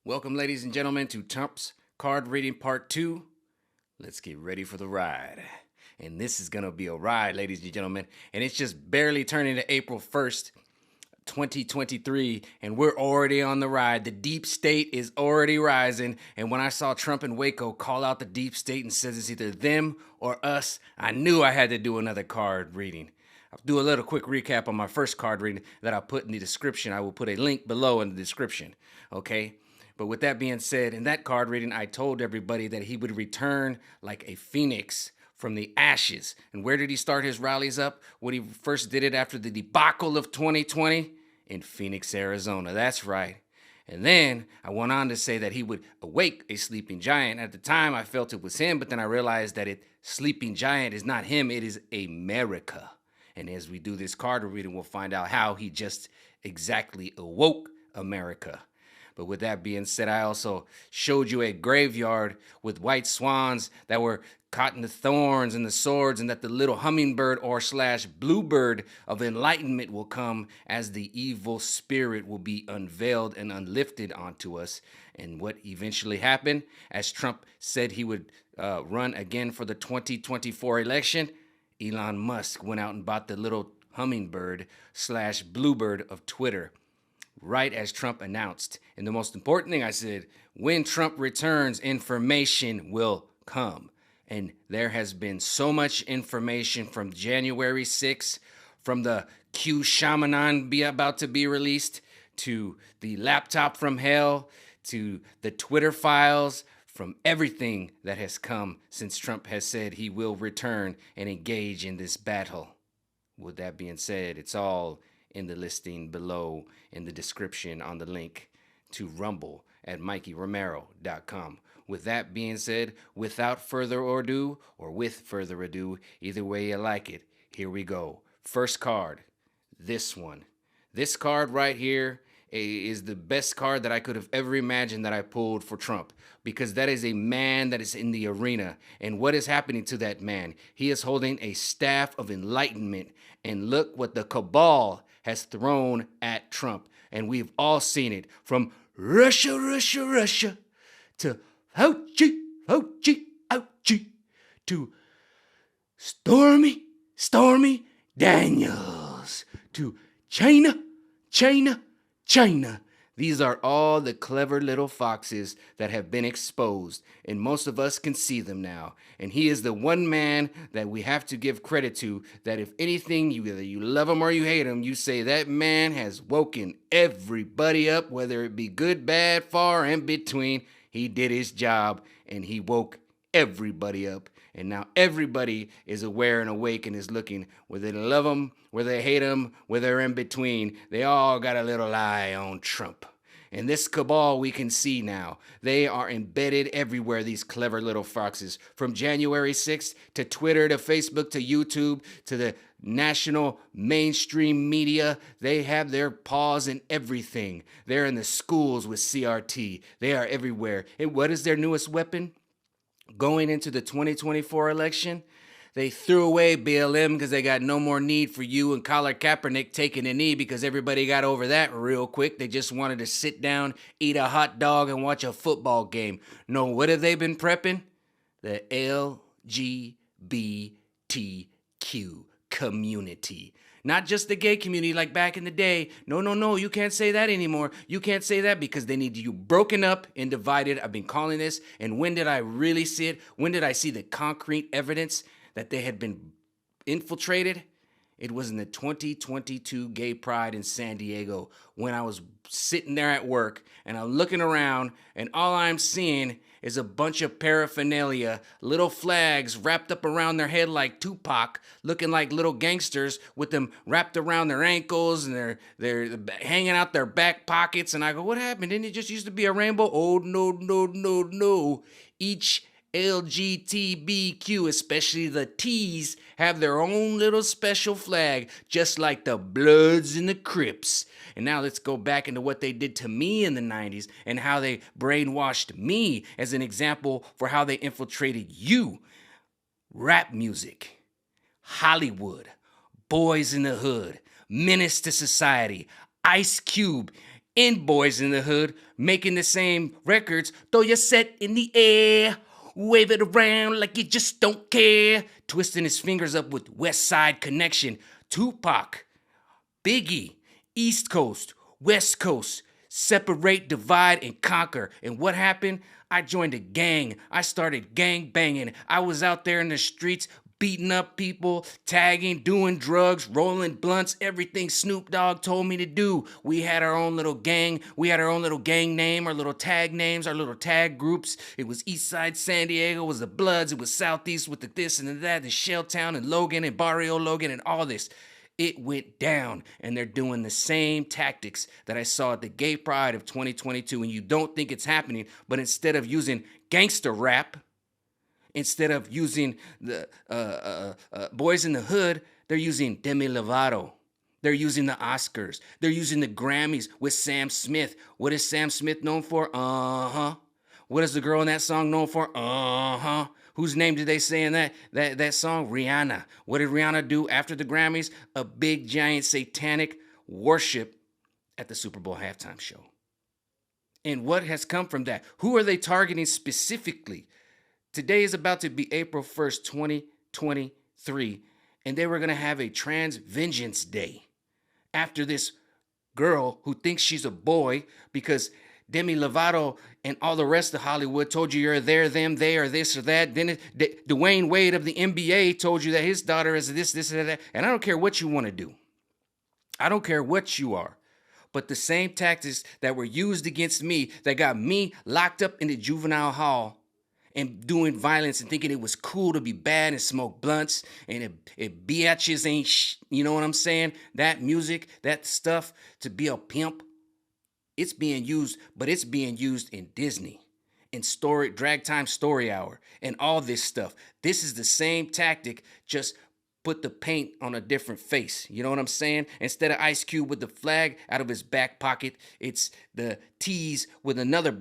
Welcome, ladies and gentlemen, to Trump's Card Reading Part 2. Let's get ready for the ride. And this is going to be a ride, ladies and gentlemen. And it's just barely turning to April 1st, 2023, and we're already on the ride. The deep state is already rising. And when I saw Trump and Waco call out the deep state and says it's either them or us, I knew I had to do another card reading. I'll do a little quick recap on my first card reading that I put in the description. I will put a link below in the description, okay? But with that being said, in that card reading, I told everybody that he would return like a phoenix from the ashes. And where did he start his rallies up? When he first did it after the debacle of 2020? In Phoenix, Arizona. That's right. And then I went on to say that he would awake a sleeping giant. At the time, I felt it was him, but then I realized that sleeping giant is not him, it is America. And as we do this card reading, we'll find out how he just exactly awoke America. But with that being said, I also showed you a graveyard with white swans that were caught in the thorns and the swords, and that the little hummingbird or / bluebird of enlightenment will come as the evil spirit will be unveiled and unlifted onto us. And what eventually happened, as Trump said he would run again for the 2024 election, Elon Musk went out and bought the little hummingbird / bluebird of Twitter, right as Trump announced. And the most important thing I said, when Trump returns, information will come. And there has been so much information from January 6th, from the Q Shamanan about to be released, to the laptop from hell, to the Twitter files, from everything that has come since Trump has said he will return and engage in this battle. With that being said, it's all in the listing below in the description on the link to Rumble at MikeyRomero.com. With that being said, without further ado, or with further ado, either way you like it, here we go. First card, this one. This card right here is the best card that I could have ever imagined that I pulled for Trump, because that is a man that is in the arena. And what is happening to that man? He is holding a staff of enlightenment. And look what the cabal has thrown at Trump. And we've all seen it, from Russia, Russia, Russia, to Fauci, Fauci, Fauci, to Stormy, Stormy Daniels, to China, China, China. These are all the clever little foxes that have been exposed, and most of us can see them now. And he is the one man that we have to give credit to, that if anything, whether you love him or you hate him, you say that man has woken everybody up, whether it be good, bad, far, and between. He did his job, and he woke everybody up. And now everybody is aware and awake and is looking, whether they love him, whether they hate him, whether they're in between. They all got a little eye on Trump. And this cabal we can see now. They are embedded everywhere, these clever little foxes. From January 6th to Twitter to Facebook to YouTube to the national mainstream media, they have their paws in everything. They're in the schools with CRT. They are everywhere. And what is their newest weapon? Going into the 2024 election, they threw away BLM because they got no more need for you and Colin Kaepernick taking a knee, because everybody got over that real quick. They just wanted to sit down, eat a hot dog, and watch a football game. No, what have they been prepping? The LGBTQ community. Not just the gay community like back in the day. No, you can't say that anymore. You can't say that, because they need you broken up and divided. I've been calling this. And when did I really see it? When did I see the concrete evidence that they had been infiltrated? It was in the 2022 Gay Pride in San Diego, when I was sitting there at work and I'm looking around, and all I'm seeing is a bunch of paraphernalia, little flags wrapped up around their head like Tupac, looking like little gangsters with them wrapped around their ankles, and they're hanging out their back pockets. And I go, what happened? Didn't it just used to be a rainbow? Oh, no. Each LGBTQ, especially the T's, have their own little special flag, just like the Bloods and the Crips. And now let's go back into what they did to me in the 90s and how they brainwashed me as an example for how they infiltrated you. Rap music, Hollywood, Boys in the Hood, Menace to Society, Ice Cube, in Boys in the Hood, making the same records. Throw your set in the air, wave it around like you just don't care. Twisting his fingers up with West Side Connection. Tupac, Biggie, East Coast, West Coast, separate, divide, and conquer. And what happened? I joined a gang. I started gang banging. I was out there in the streets beating up people, tagging, doing drugs, rolling blunts, everything Snoop Dogg told me to do. We had our own little gang. We had our own little gang name, our little tag names, our little tag groups. It was Eastside San Diego, it was the Bloods, it was Southeast with the this and the that, the Shelltown and Logan and Barrio Logan and all this. It went down, and they're doing the same tactics that I saw at the Gay Pride of 2022, and you don't think it's happening, but instead of using gangster rap, instead of using the Boys in the Hood, they're using Demi Lovato. They're using the Oscars. They're using the Grammys with Sam Smith. What is Sam Smith known for? What is the girl in that song known for? Whose name did they say in that song? Rihanna. What did Rihanna do after the Grammys? A big, giant, satanic worship at the Super Bowl halftime show. And what has come from that? Who are they targeting specifically? Today is about to be April 1st, 2023, and they were going to have a Trans Vengeance Day after this girl who thinks she's a boy because Demi Lovato and all the rest of Hollywood told you you're there, them, they, or this or that. Then Dwayne Wade of the NBA told you that his daughter is this, and that. And I don't care what you want to do. I don't care what you are. But the same tactics that were used against me, that got me locked up in the juvenile hall and doing violence and thinking it was cool to be bad and smoke blunts and it bitches ain't you know what I'm saying? That music, that stuff to be a pimp, it's being used, but it's being used in Disney, in drag time story hour, and all this stuff. This is the same tactic, just put the paint on a different face. You know what I'm saying? Instead of Ice Cube with the flag out of his back pocket, it's the T's with another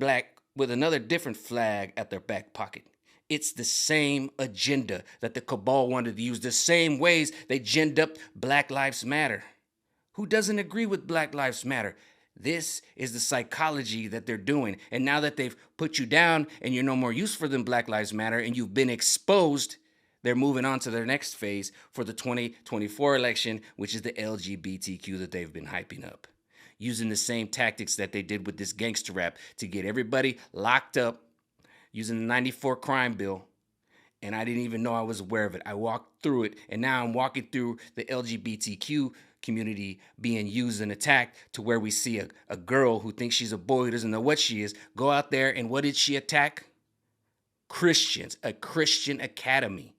different flag at their back pocket. It's the same agenda that the cabal wanted to use, the same ways they ginned up Black Lives Matter. Who doesn't agree with Black Lives Matter? This is the psychology that they're doing. And now that they've put you down and you're no more use for them Black Lives Matter and you've been exposed, they're moving on to their next phase for the 2024 election, which is the LGBTQ that they've been hyping up. Using the same tactics that they did with this gangster rap to get everybody locked up using the 94 crime bill. And I didn't even know I was aware of it. I walked through it, and now I'm walking through the LGBTQ community being used and attacked to where we see a girl who thinks she's a boy who doesn't know what she is, go out there, and what did she attack? Christians, a Christian academy.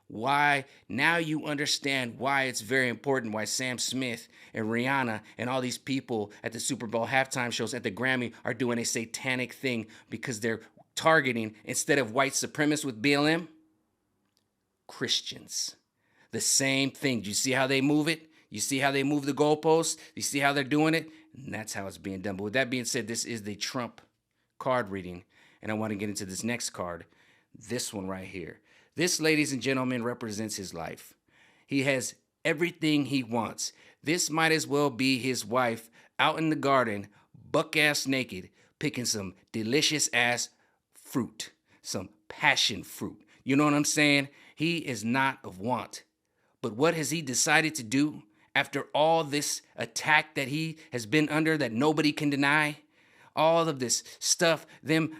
Why? Now you understand why it's very important why Sam Smith and Rihanna and all these people at the Super Bowl halftime shows at the Grammy are doing a satanic thing because they're targeting, instead of white supremacists with BLM, Christians. The same thing. Do you see how they move it? You see how they move the goalposts? You see how they're doing it? And that's how it's being done. But with that being said, this is the Trump card reading, and I want to get into this next card, this one right here. This, ladies and gentlemen, represents his life. He has everything he wants. This might as well be his wife out in the garden, buck-ass naked, picking some delicious-ass fruit, some passion fruit. You know what I'm saying? He is not of want. But what has he decided to do after all this attack that he has been under that nobody can deny? All of this stuff, them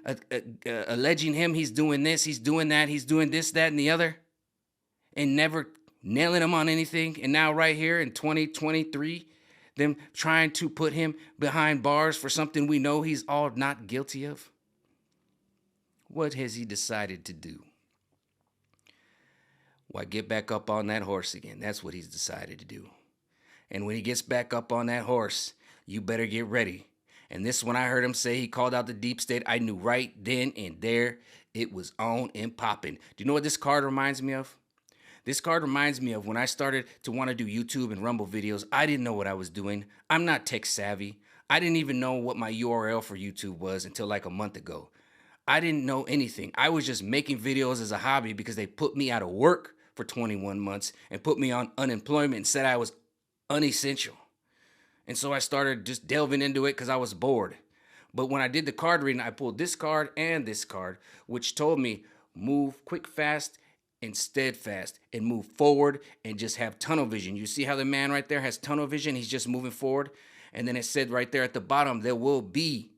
alleging him, he's doing this, he's doing that, he's doing this, that, and the other, and never nailing him on anything. And now right here in 2023, them trying to put him behind bars for something we know he's all not guilty of. What has he decided to do? Why, get back up on that horse again. That's what he's decided to do. And when he gets back up on that horse, you better get ready. And this, when I heard him say he called out the deep state, I knew right then and there it was on and popping. Do you know what this card reminds me of? This card reminds me of when I started to want to do YouTube and Rumble videos. I didn't know what I was doing. I'm not tech savvy. I didn't even know what my URL for YouTube was until like a month ago. I didn't know anything. I was just making videos as a hobby because they put me out of work for 21 months and put me on unemployment and said I was unessential. And so I started just delving into it because I was bored. But when I did the card reading, I pulled this card and this card, which told me move quick, fast, and steadfast, and move forward and just have tunnel vision. You see how the man right there has tunnel vision? He's just moving forward. And then it said right there at the bottom, there will be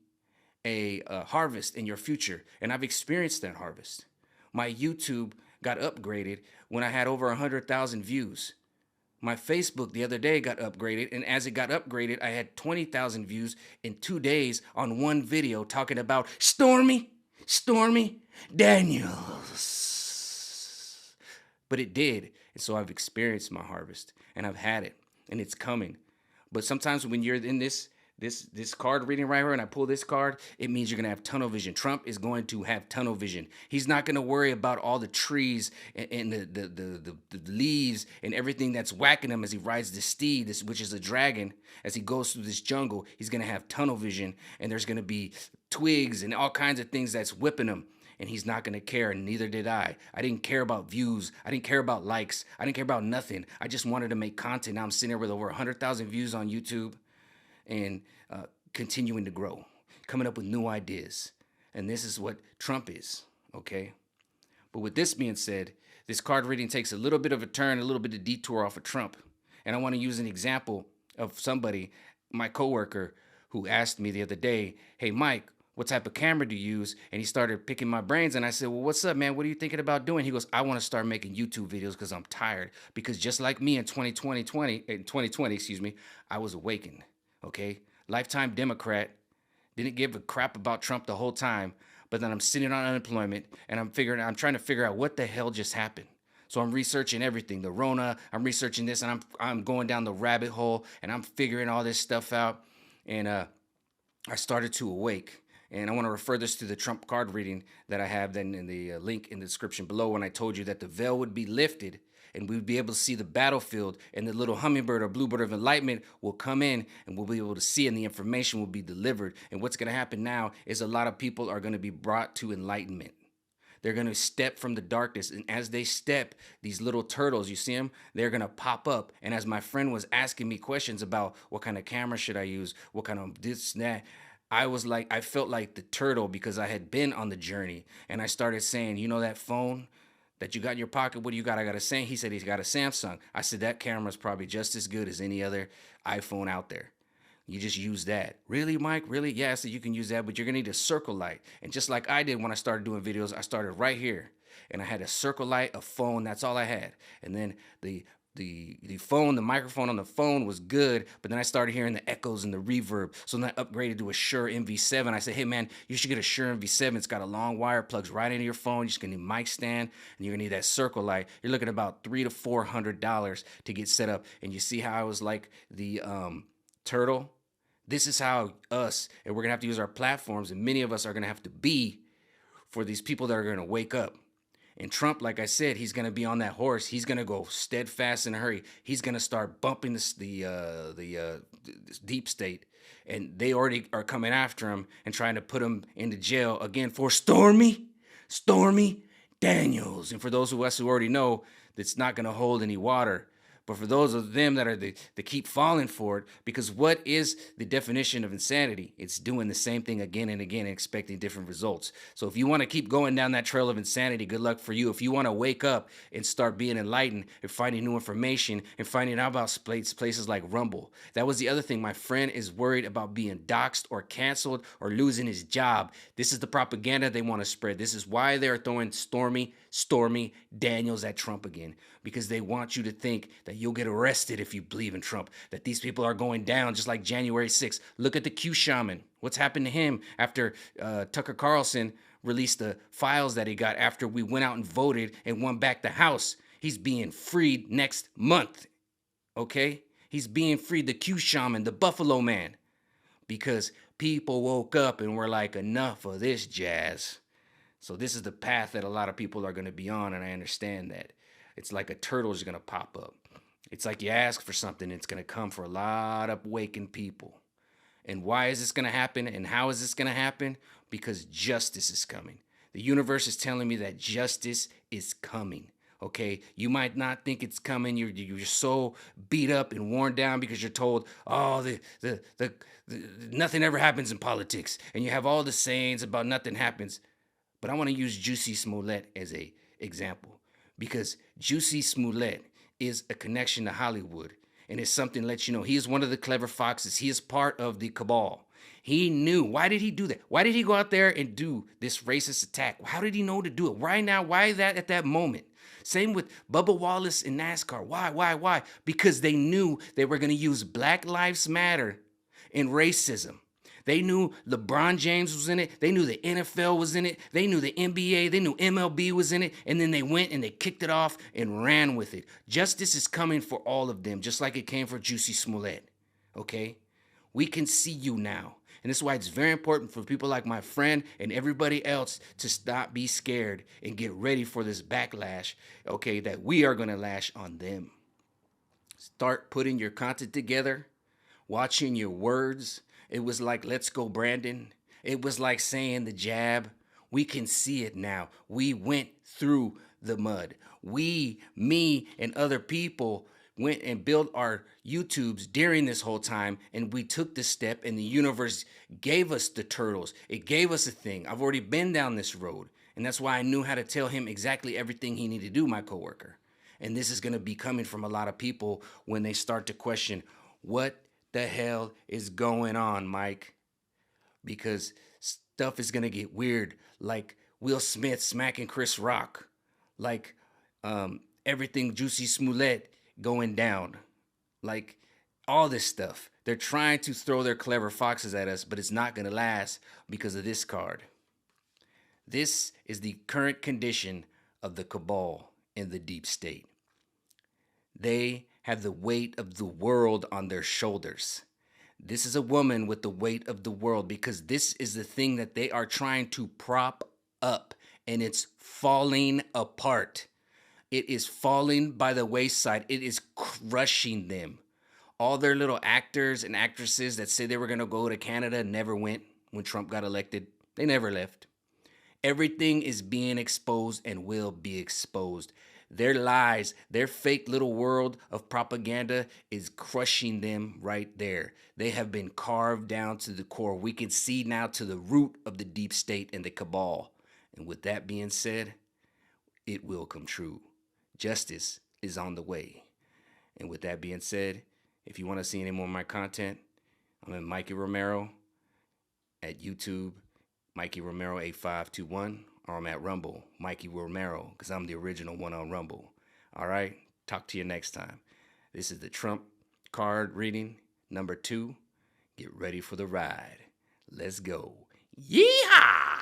a harvest in your future. And I've experienced that harvest. My YouTube got upgraded when I had over 100,000 views. My Facebook the other day got upgraded, and as it got upgraded, I had 20,000 views in 2 days on one video talking about Stormy Daniels. But it did, and so I've experienced my harvest, and I've had it, and it's coming. But sometimes when you're in this card reading right here and I pull this card, it means you're going to have tunnel vision. Trump is going to have tunnel vision. He's not going to worry about all the trees and the leaves and everything that's whacking him as he rides the steed, which is a dragon. As he goes through this jungle, he's going to have tunnel vision, and there's going to be twigs and all kinds of things that's whipping him. And he's not going to care, and neither did I. I didn't care about views. I didn't care about likes. I didn't care about nothing. I just wanted to make content. Now I'm sitting here with over 100,000 views on YouTube and continuing to grow, coming up with new ideas. And this is what Trump is, okay? But with this being said, this card reading takes a little bit of a turn, a little bit of detour off of Trump. And I want to use an example of somebody, my coworker, who asked me the other day, hey, Mike, what type of camera do you use? And he started picking my brains. And I said, well, what's up, man? What are you thinking about doing? He goes, I want to start making YouTube videos because I'm tired. Because just like me in 2020, I was awakened, okay? Lifetime Democrat, didn't give a crap about Trump the whole time. But then I'm sitting on unemployment, and I'm trying to figure out what the hell just happened. So I'm researching everything, the Rona, I'm researching this, and I'm going down the rabbit hole, and I'm figuring all this stuff out. And I started to awake. And I want to refer this to the Trump card reading that I have then in the link in the description below, when I told you that the veil would be lifted and we'd be able to see the battlefield, and the little hummingbird or bluebird of enlightenment will come in, and we'll be able to see, and the information will be delivered. And what's going to happen now is a lot of people are going to be brought to enlightenment. They're going to step from the darkness. And as they step, these little turtles, you see them? They're going to pop up. And as my friend was asking me questions about what kind of camera should I use, what kind of this and that, I felt like the turtle, because I had been on the journey. And I started saying, you know that phone that you got in your pocket, what do you got? I got a Samsung. He said he's got a Samsung. I said that camera's probably just as good as any other iPhone out there. You just use that. Really, Mike? Really? Yeah, I said you can use that, but you're going to need a circle light. And just like I did when I started doing videos, I started right here. And I had a circle light, a phone, that's all I had. And then the phone, the microphone on the phone was good, but then I started hearing the echoes and the reverb. So then I upgraded to a Shure MV7. I said, hey man, you should get a Shure MV7. It's got a long wire, plugs right into your phone. You're just gonna need a mic stand, and you're gonna need that circle light. You're looking at about $300 to $400 to get set up. And you see how I was like the turtle? This is how us, and we're gonna have to use our platforms, and many of us are gonna have to be for these people that are gonna wake up. And Trump, like I said, he's going to be on that horse. He's going to go steadfast in a hurry. He's going to start bumping this deep state. And they already are coming after him and trying to put him into jail again for Stormy Daniels. And for those of us who already know, that's not going to hold any water. But for those of them that are that keep falling for it, because what is the definition of insanity? It's doing the same thing again and again and expecting different results. So if you want to keep going down that trail of insanity, good luck for you. If you want to wake up and start being enlightened and finding new information and finding out about places like Rumble. That was the other thing. My friend is worried about being doxxed or canceled or losing his job. This is the propaganda they want to spread. This is why they're throwing Stormy Daniels at Trump again, because they want you to think that you'll get arrested if you believe in Trump, that these people are going down just like January 6th. Look at the Q shaman. What's happened to him after Tucker Carlson released the files that he got after we went out and voted and won back the House? He's being freed next month, okay? He's being freed, the Q shaman, the Buffalo Man, because people woke up and were like, enough of this jazz. So this is the path that a lot of people are going to be on, and I understand that. It's like a turtle is going to pop up. It's like you ask for something, it's going to come for a lot of waking people. And why is this going to happen, and how is this going to happen? Because justice is coming. The universe is telling me that justice is coming, Okay, you might not think it's coming. You're so beat up and worn down because you're told, oh, the nothing ever happens in politics, and you have all the sayings about nothing happens. But I want to use Juicy Smollett as a example because Juicy Smollett is a connection to Hollywood, and it's something that lets you know he is one of the clever foxes. He is part of the cabal. He knew. Why did he do that? Why did he go out there and do this racist attack? How did he know to do it? Why now? Why that at that moment? Same with Bubba Wallace in NASCAR. Why? Because they knew they were going to use Black Lives Matter and racism. They knew LeBron James was in it. They knew the NFL was in it. They knew the NBA. They knew MLB was in it. And then they went and they kicked it off and ran with it. Justice is coming for all of them, just like it came for Juicy Smollett. Okay? We can see you now. And this is why it's very important for people like my friend and everybody else to stop be scared and get ready for this backlash, okay, that we are going to lash on them. Start putting your content together, watching your words. It was like, let's go, Brandon. It was like saying the jab. We can see it now. We went through the mud. We, me, and other people went and built our YouTubes during this whole time, and we took this step, and the universe gave us the turtles. It gave us a thing. I've already been down this road, and that's why I knew how to tell him exactly everything he needed to do, my coworker. And this is going to be coming from a lot of people when they start to question, what the hell is going on, Mike? Because stuff is going to get weird, like Will Smith smacking Chris Rock, like everything Juicy Smollett going down, like all this stuff. They're trying to throw their clever foxes at us, but it's not going to last because of this card. This is the current condition of the cabal in the deep state. They have the weight of the world on their shoulders. This is a woman with the weight of the world because this is the thing that they are trying to prop up, and it's falling apart. It is falling by the wayside. It is crushing them. All their little actors and actresses that said they were going to go to Canada never went when Trump got elected. They never left. Everything is being exposed and will be exposed. Their lies, their fake little world of propaganda is crushing them right there. They have been carved down to the core. We can see now to the root of the deep state and the cabal. And with that being said, it will come true. Justice is on the way. And with that being said, if you want to see any more of my content, I'm at Mikey Romero at YouTube, Mikey Romero 8521, or I'm at Rumble, Mikey Romero, because I'm the original one on Rumble. All right, talk to you next time. This is the Trump card reading number 2. Get ready for the ride. Let's go. Yeehaw!